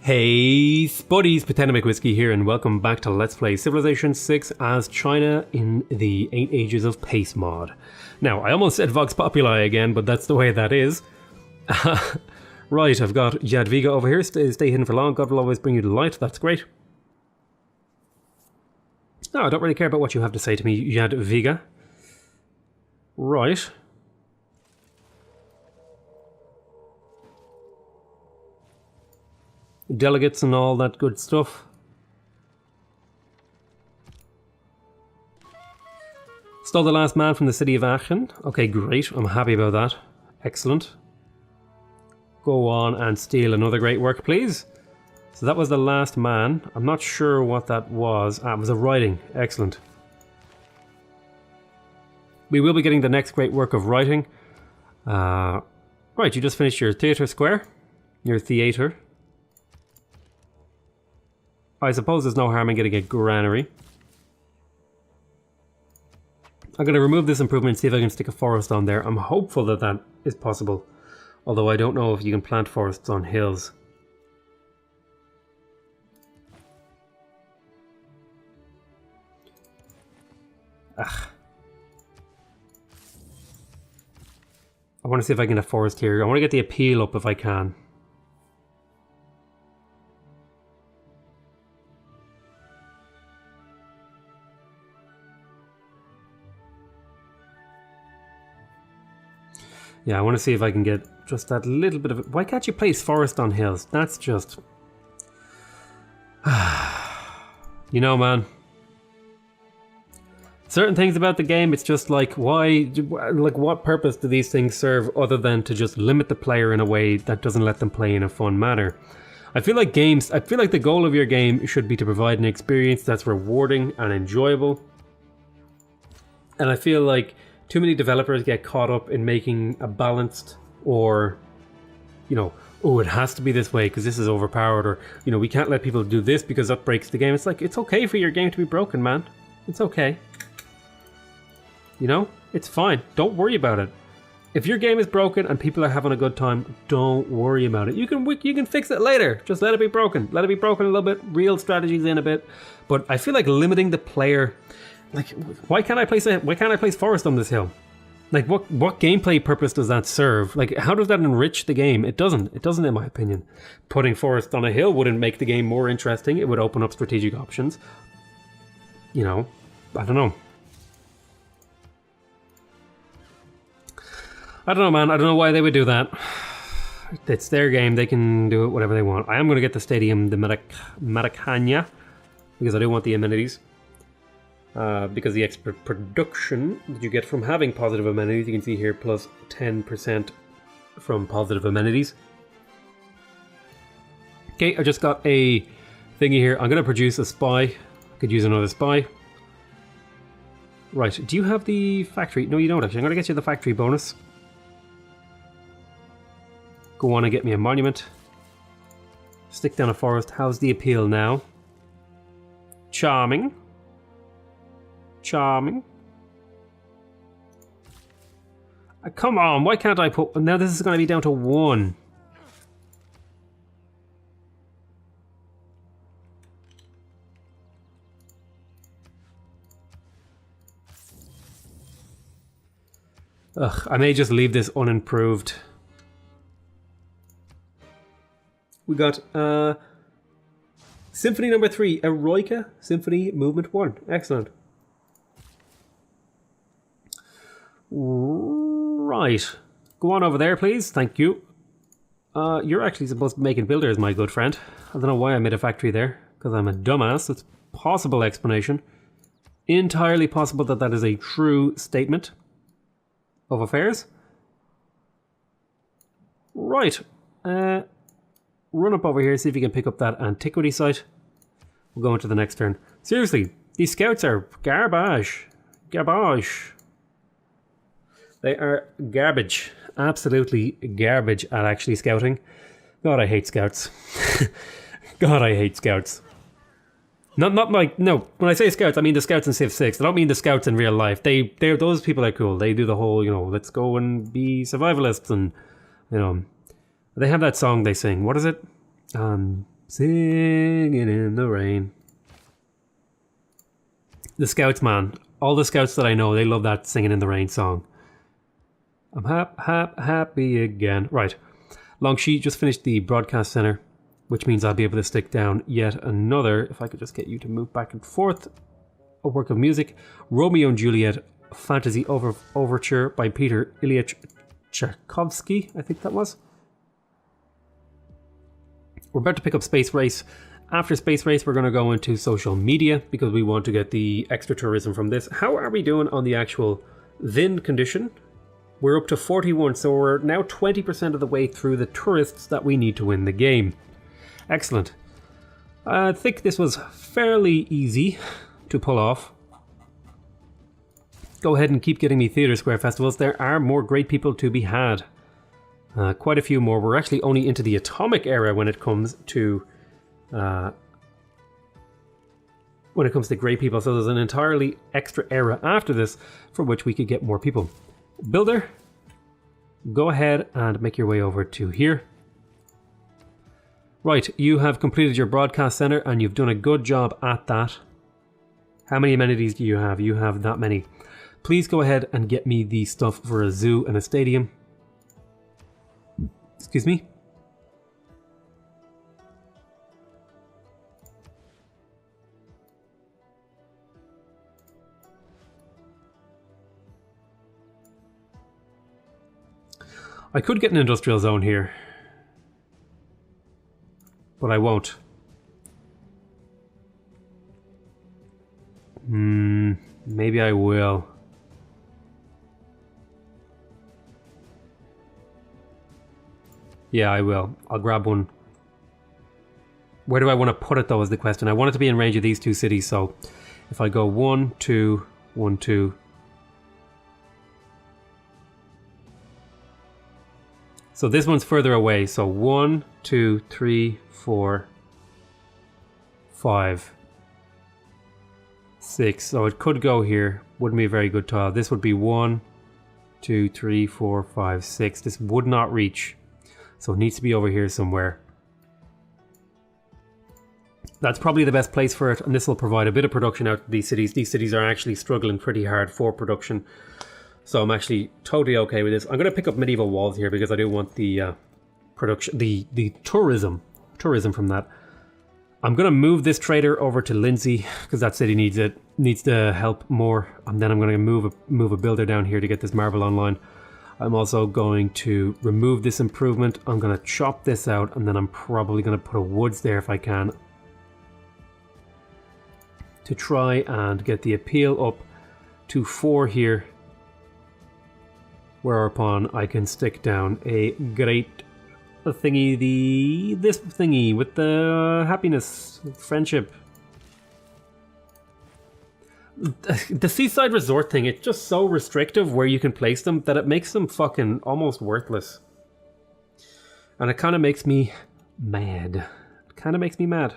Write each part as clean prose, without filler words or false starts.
Hey spuddies, PotatoMcWhiskey here, and welcome back to Let's Play Civilization 6 as China in the 8 Ages of Pace mod. Now, I almost said Vox Populi again, but that's the way that is. Right, I've got Jadviga over here. Stay hidden for long. God will always bring you to light. That's great. No, I don't really care about what you have to say to me, Jadviga. Right. Delegates and all that good stuff. Stole the last man from the city of Aachen. Okay, great. I'm happy about that. Excellent. Go on and steal another great work, please. So that was the last man. I'm not sure what that was. Ah, it was a writing. Excellent. We will be getting the next great work of writing. Right, you just finished your theatre square. Your theatre. I suppose there's no harm in getting a granary. I'm going to remove this improvement and see if I can stick a forest on there. I'm hopeful that that is possible. Although I don't know if you can plant forests on hills. Ugh. I want to see if I can get a forest here. I want to get the appeal up if I can. Yeah, I want to see if I can get just that little bit of it. Why can't you place forest on hills? That's just... You know, man. Certain things about the game, it's just like, why... Like, what purpose do these things serve other than to just limit the player in a way that doesn't let them play in a fun manner? I feel like the goal of your game should be to provide an experience that's rewarding and enjoyable. And I feel like too many developers get caught up in making a balanced or, you know, oh, it has to be this way because this is overpowered, or, you know, we can't let people do this because that breaks the game. It's like, it's okay for your game to be broken, man. It's okay. You know, it's fine. Don't worry about it. If your game is broken and people are having a good time, don't worry about it. You can fix it later. Just let it be broken. Let it be broken a little bit. Real strategies in a bit. But I feel like limiting the player. Like, why can't I place forest on this hill? Like, what gameplay purpose does that serve? Like, how does that enrich the game? It doesn't in my opinion. Putting forest on a hill wouldn't make the game more interesting. It would open up strategic options. You know, I don't know. I don't know, man. I don't know why they would do that. It's their game. They can do it whatever they want. I am going to get the stadium, the Maracana, because I do want the amenities. Because the extra production that you get from having positive amenities, you can see here, plus 10% from positive amenities. Okay, I just got a thingy here. I'm going to produce a spy. I could use another spy. Right, do you have the factory? No, you don't actually. I'm going to get you the factory bonus. Go on and get me a monument. Stick down a forest. How's the appeal now? Charming. Charming. Come on, why can't I put... Now this is going to be down to 1. Ugh, I may just leave this unimproved. We got Symphony number 3, Eroica Symphony Movement 1. Excellent. Right. Go on over there, please. Thank you. You're actually supposed to be making builders, my good friend. I don't know why I made a factory there. Because I'm a dumbass. It's a possible explanation. Entirely possible that that is a true statement of affairs. Right. Run up over here, see if you can pick up that antiquity site. We'll go into the next turn. Seriously, these scouts are garbage. Garbage. They are garbage. Absolutely garbage at actually scouting. God, I hate scouts. God, I hate scouts. Not like, no, when I say scouts, I mean the scouts in Civ 6. I don't mean the scouts in real life. Those people are cool. They do the whole, you know, let's go and be survivalists, and, you know, they have that song they sing. What is it? Singing in the rain. The Scouts, man. All the Scouts that I know, they love that Singing in the Rain song. I'm happy again. Right. Longsheet just finished the broadcast center, which means I'll be able to stick down yet another, if I could just get you to move back and forth, a work of music. Romeo and Juliet, Fantasy Overture by Peter Ilyich Tchaikovsky, I think that was. We're about to pick up Space Race. After Space Race, we're going to go into social media because we want to get the extra tourism from this. How are we doing on the actual VIN condition? We're up to 41, so we're now 20% of the way through the tourists that we need to win the game. Excellent. I think this was fairly easy to pull off. Go ahead and keep getting me Theatre Square festivals. There are more great people to be had. Quite a few more. We're actually only into the atomic era when it comes to great people. So there's an entirely extra era after this for which we could get more people. Builder, go ahead and make your way over to here. Right, you have completed your broadcast center and you've done a good job at that. How many amenities do you have? You have that many. Please go ahead and get me the stuff for a zoo and a stadium. Excuse me. I could get an industrial zone here, but I won't. Maybe I will. Yeah, I will. I'll grab one. Where do I want to put it though is the question. I want it to be in range of these two cities, so if I go 1, 2, 1, 2. So this one's further away, so 1, 2, 3, 4, 5, 6. So it could go here. Wouldn't be a very good tile. This would be 1, 2, 3, 4, 5, 6. This would not reach. So it needs to be over here somewhere. That's probably the best place for it, and this will provide a bit of production out to these cities. These cities are actually struggling pretty hard for production. So I'm actually totally okay with this. I'm going to pick up medieval walls here because I do want the production, the tourism from that. I'm going to move this trader over to Lindsay because that city needs it, needs to help more. And then I'm going to move a builder down here to get this marble online. I'm also going to remove this improvement. I'm going to chop this out, and then I'm probably going to put a woods there if I can, to try and get the appeal up to 4 here, whereupon I can stick down a great thingy, this thingy with the happiness, friendship. The seaside resort thing, it's just so restrictive where you can place them that it makes them fucking almost worthless. And it kind of makes me mad. It kind of makes me mad.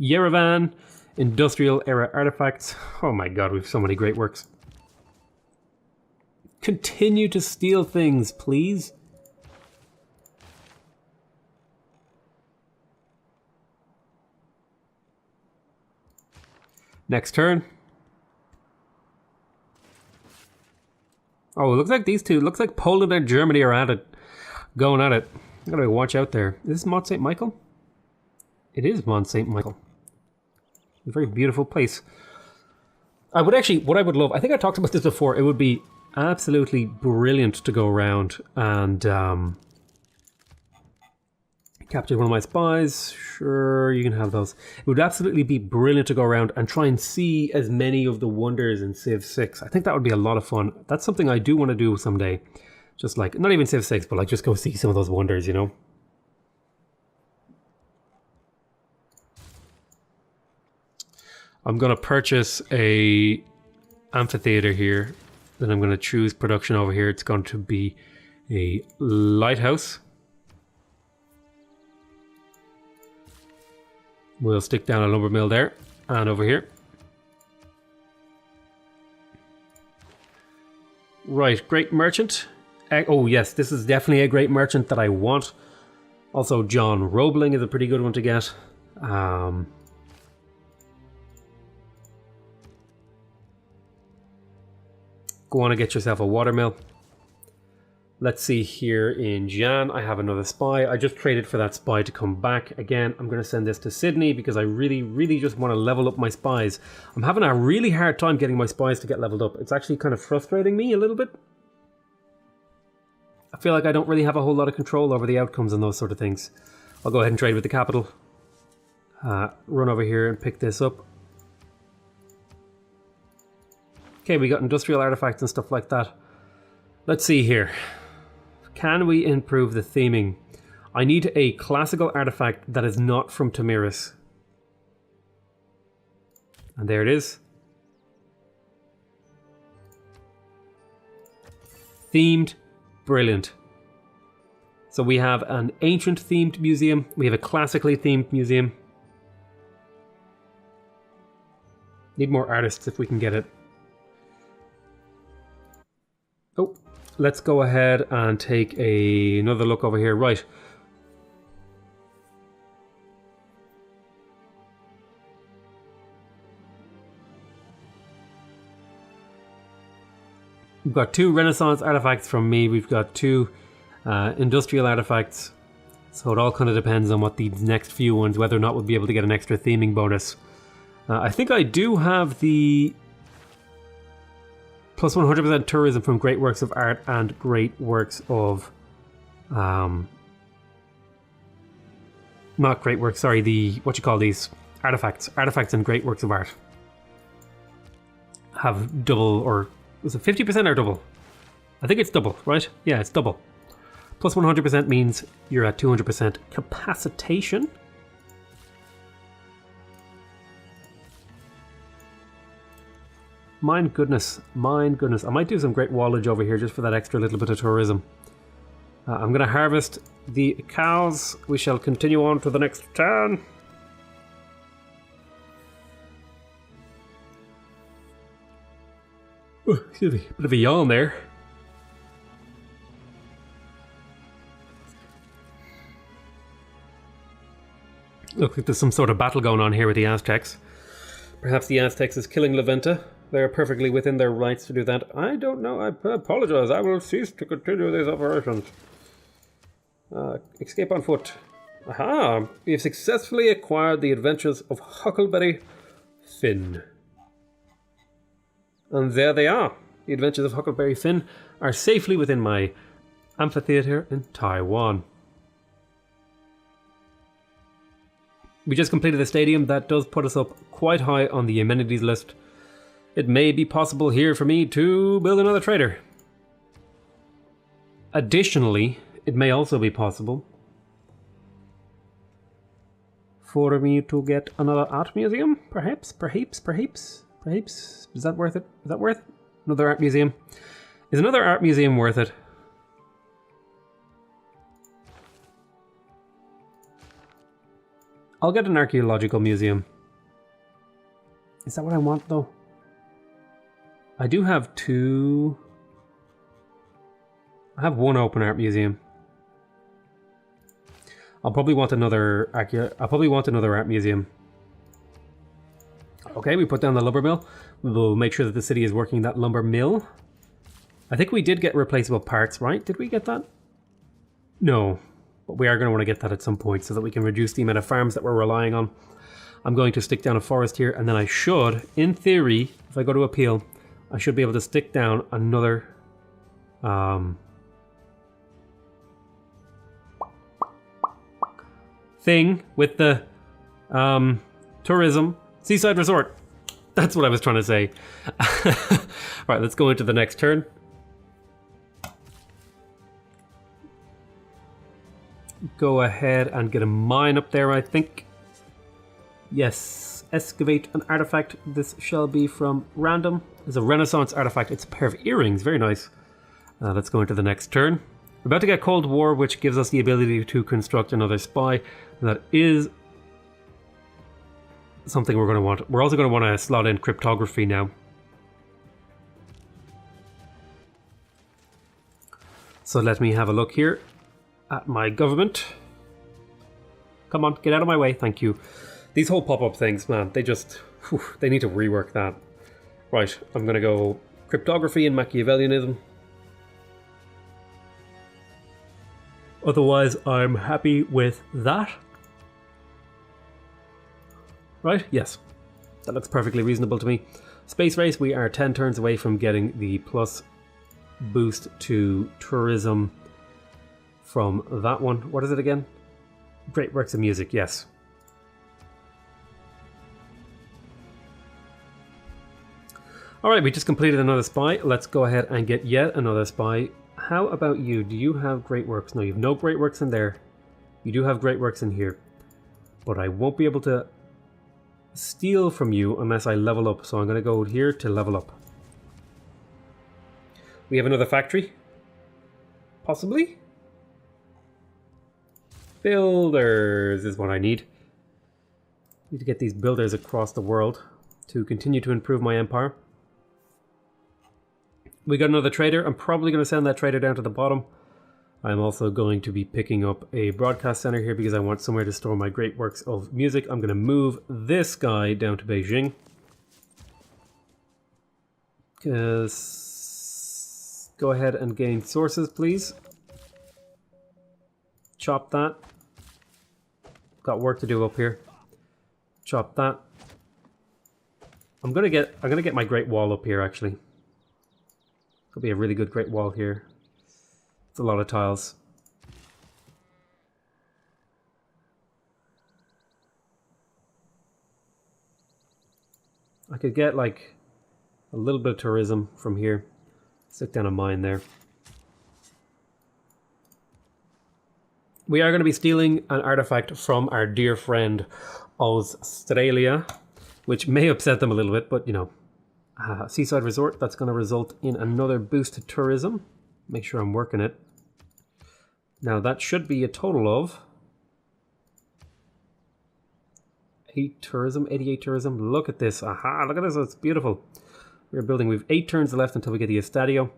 Yerevan, industrial era artifacts. Oh my god, we have so many great works. Continue to steal things, please. Next turn. Oh, it looks like these two, looks like Poland and Germany are at it. Going at it. Gotta watch out there. Is this Mont St. Michael? It is Mont St. Michael. A very beautiful place. I would actually, what I would love, I think I talked about this before, it would be absolutely brilliant to go around and capture one of my spies. Sure, you can have those. It would absolutely be brilliant to go around and try and see as many of the wonders in Civ 6. I think that would be a lot of fun. That's something I do want to do someday. Just like, not even Civ 6, but like just go see some of those wonders, you know? I'm going to purchase a amphitheater here. Then I'm going to choose production over here. It's going to be a lighthouse. We'll stick down a lumber mill there and over here. Right, great merchant. Oh yes, this is definitely a great merchant that I want. Also, John Roebling is a pretty good one to get. Go on and get yourself a watermill. Let's see here in Jan, I have another spy. I just traded for that spy to come back. Again, I'm going to send this to Sydney because I really just want to level up my spies. I'm having a really hard time getting my spies to get leveled up. It's actually kind of frustrating me a little bit. I feel like I don't really have a whole lot of control over the outcomes and those sort of things. I'll go ahead and trade with the capital. Run over here and pick this up. Okay, we got industrial artifacts and stuff like that. Let's see here. Can we improve the theming? I need a classical artifact that is not from Tamiris. And there it is. Themed, brilliant. So we have an ancient themed museum. We have a classically themed museum. Need more artists if we can get it. Oh. Let's go ahead and take another look over here. Right. We've got 2 Renaissance artifacts from me. We've got 2 industrial artifacts. So it all kind of depends on what these next few ones, whether or not we'll be able to get an extra theming bonus. I think I do have the plus 100% tourism from great works of art and great works of... not great works, sorry, the... what you call these? Artifacts. Artifacts and great works of art. Have double, or... was it 50% or double? I think it's double, right? Yeah, it's double. Plus 100% means you're at 200% capacitation. My goodness. I might do some great wallage over here just for that extra little bit of tourism. I'm going to harvest the cows. We shall continue on to the next turn. Oh, excuse me, bit of a yawn there. Looks like there's some sort of battle going on here with the Aztecs. Perhaps the Aztecs is killing La Venta. They're perfectly within their rights to do that. I don't know. I apologize. I will cease to continue these operations. Escape on foot. Aha! We have successfully acquired the adventures of Huckleberry Finn. And there they are. The adventures of Huckleberry Finn are safely within my amphitheater in Taiwan. We just completed the stadium. That does put us up quite high on the amenities list. It may be possible here for me to build another trader. Additionally, it may also be possible for me to get another art museum, perhaps. Is that worth it? Is that worth it? Another art museum? Is another art museum worth it? I'll get an archaeological museum. Is that what I want though? I do have 2. I have 1 open art museum. I'll probably want another art museum. Okay, we put down the lumber mill. We'll make sure that the city is working that lumber mill. I think we did get replaceable parts, right? Did we get that? No, but we are going to want to get that at some point so that we can reduce the amount of farms that we're relying on. I'm going to stick down a forest here, and then I should, in theory, if I go to appeal, I should be able to stick down another thing with the tourism seaside resort. That's what I was trying to say. Right, let's go into the next turn. Go ahead and get a mine up there, I think. Yes, excavate an artifact. This shall be from random. It's a Renaissance artifact. It's a pair of earrings. Very nice. Let's go into the next turn. We're about to get Cold War, which gives us the ability to construct another spy. That is something we're going to want. We're also going to want to slot in cryptography now. So let me have a look here at my government. Come on, get out of my way, thank you. These whole pop-up things, man, they just, they need to rework that. Right, I'm gonna go cryptography and Machiavellianism. Otherwise, I'm happy with that. Right, yes. That looks perfectly reasonable to me. Space race, we are 10 turns away from getting the plus boost to tourism from that one. What is it again? Great works of music, yes. Alright, we just completed another spy. Let's go ahead and get yet another spy. How about you? Do you have great works? No, you have no great works in there. You do have great works in here. But I won't be able to steal from you unless I level up. So I'm going to go here to level up. We have another factory. Possibly? Builders is what I need. Need to get these builders across the world to continue to improve my empire. We got another trader. I'm probably going to send that trader down to the bottom. I'm also going to be picking up a broadcast center here because I want somewhere to store my great works of music. I'm going to move this guy down to Beijing. Go ahead and gain sources, please. Chop that. Got work to do up here. Chop that. I'm gonna get my Great Wall up here actually. Could be a really good Great Wall here. It's a lot of tiles. I could get like a little bit of tourism from here. Stick down a mine there. We are going to be stealing an artifact from our dear friend Australia, which may upset them a little bit, but you know, seaside resort, that's going to result in another boost to tourism. Make sure I'm working it. Now that should be a total of 8 tourism, 88 tourism. Look at this. Aha, look at this. It's beautiful. We're building. We have 8 turns left until we get the Estadio.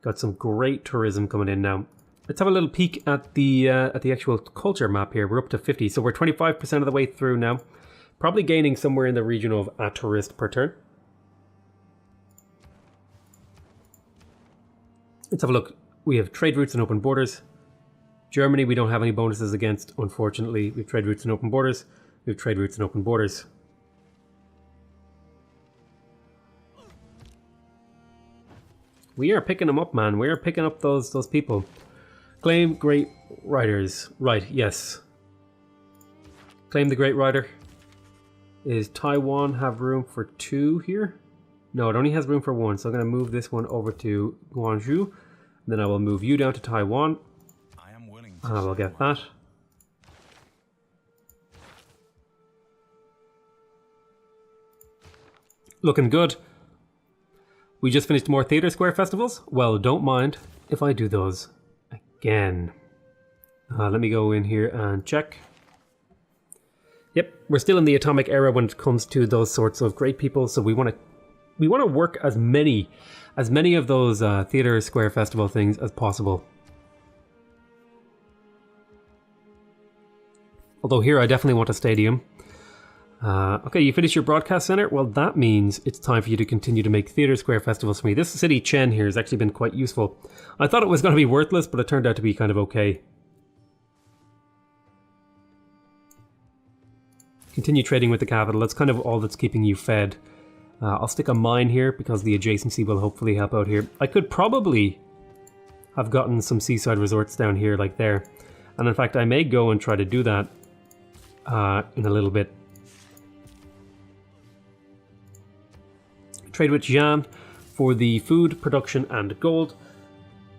Got some great tourism coming in now. Let's have a little peek at the actual culture map here. We're up to 50, so we're 25% of the way through now. Probably gaining somewhere in the region of a tourist per turn. Let's have a look. We have trade routes and open borders. Germany, we don't have any bonuses against, unfortunately. We have trade routes and open borders. We have trade routes and open borders. We are picking them up, man. We are picking up those people. Claim great riders. Right, yes. Claim the great rider. Is Taiwan have room for 2 here? No, it only has room for 1, so I'm going to move this one over to Guangzhou. Then I will move you down to Taiwan. And I will get that. Looking good. We just finished more Theatre Square festivals. Well, don't mind if I do those again. Let me go in here and check. Yep, we're still in the atomic era when it comes to those sorts of great people, so we want to work as many of those Theatre Square festival things as possible. Although here I definitely want a stadium. Okay, you finished your broadcast center? Well, that means it's time for you to continue to make Theatre Square festivals for me. This city Chen here has actually been quite useful. I thought it was going to be worthless, but it turned out to be kind of okay. Continue trading with the capital. That's kind of all that's keeping you fed. I'll stick a mine here because the adjacency will hopefully help out here. I could probably have gotten some seaside resorts down here like there. And in fact, I may go and try to do that in a little bit. Trade with Jian for the food, production and gold.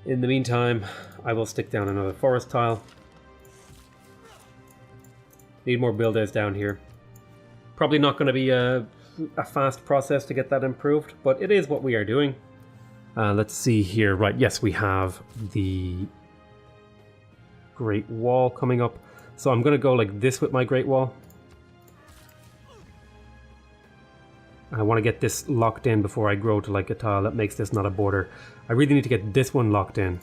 In the meantime, I will stick down another forest tile. Need more builders down here. Probably not going to be a fast process to get that improved, but it is what we are doing. Let's see here. Right, yes, we have the Great Wall coming up. So I'm going to go like this with my Great Wall. I want to get this locked in before I grow to like a tile that makes this not a border. I really need to get this one locked in.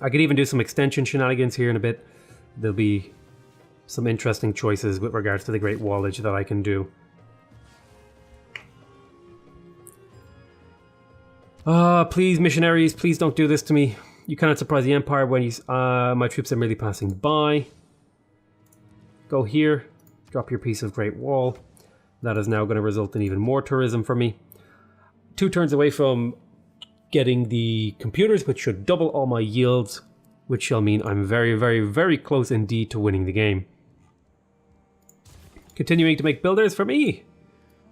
I could even do some extension shenanigans here in a bit. There'll be some interesting choices with regards to the Great Wallage that I can do. Please, missionaries, please don't do this to me. You cannot surprise the Empire when you, my troops are merely passing by. Go here, drop your piece of Great Wall. That is now going to result in even more tourism for me. 2 turns away from getting the computers, which should double all my yields, which shall mean I'm very, very, very close indeed to winning the game. Continuing to make builders for me.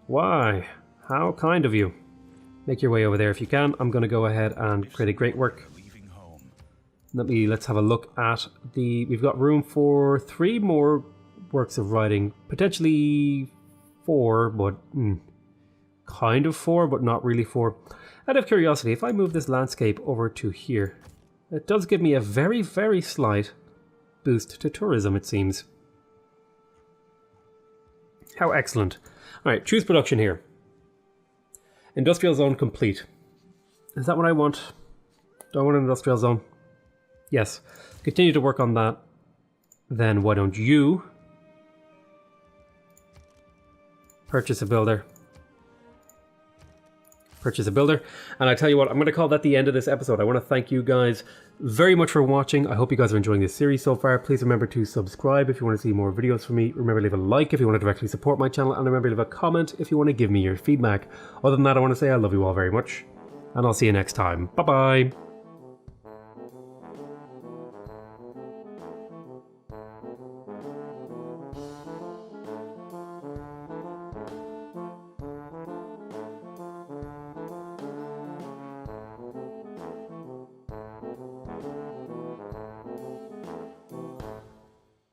Why? How kind of you. Make your way over there if you can. I'm going to go ahead and create a great work. Let's have a look at the... We've got room for 3 more works of writing. Potentially 4, but... kind of 4, but not really 4. Out of curiosity, if I move this landscape over to here, it does give me a very, very slight boost to tourism, it seems. How excellent. Alright, choose production here. Industrial zone complete. Is that what I want? Do I want an industrial zone? Yes. Continue to work on that. Then why don't you purchase a builder? Purchase a builder. And I tell you what, I'm going to call that the end of this episode. I want to thank you guys very much for watching. I hope you guys are enjoying this series so far. Please remember to subscribe if you want to see more videos from me. Remember to leave a like if you want to directly support my channel. And remember to leave a comment if you want to give me your feedback. Other than that, I want to say I love you all very much. And I'll see you next time. Bye-bye.